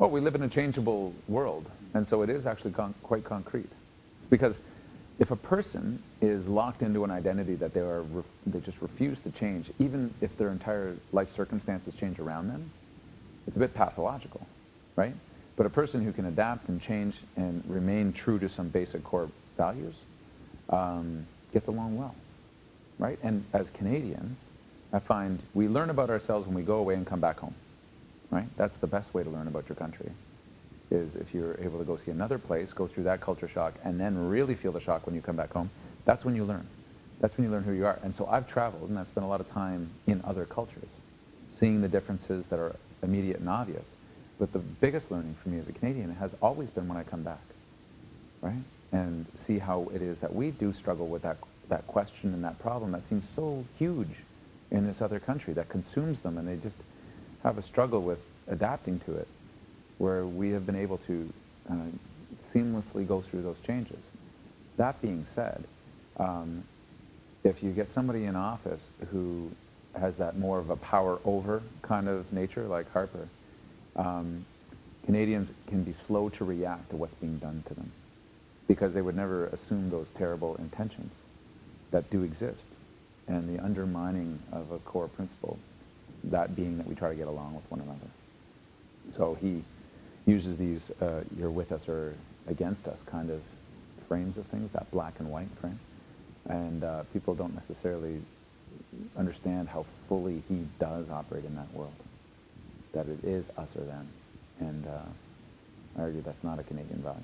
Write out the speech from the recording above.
Well, we live in a changeable world, and so it is actually quite concrete. Because if a person is locked into an identity that they just refuse to change, even if their entire life circumstances change around them, it's a bit pathological, right? But a person who can adapt and change and remain true to some basic core values gets along well, right? And as Canadians, I find we learn about ourselves when we go away and come back home, right? That's the best way to learn about your country, is if you're able to go see another place, go through that culture shock, and then really feel the shock when you come back home. That's when you learn. That's when you learn who you are. And so I've traveled, and I've spent a lot of time in other cultures, seeing the differences that are immediate and obvious. But the biggest learning for me as a Canadian has always been when I come back, right? And see how it is that we do struggle with that question and that problem that seems so huge in this other country that consumes them, and they just have a struggle with adapting to it, where we have been able to seamlessly go through those changes. That being said, if you get somebody in office who has that more of a power over kind of nature, like Harper, Canadians can be slow to react to what's being done to them, because they would never assume those terrible intentions that do exist, and the undermining of a core principle, that being that we try to get along with one another. So he uses these you're with us or against us kind of frames of things, that black and white frame, and people don't necessarily understand how fully he does operate in that world, that it is us or them, and I argue that's not a Canadian value.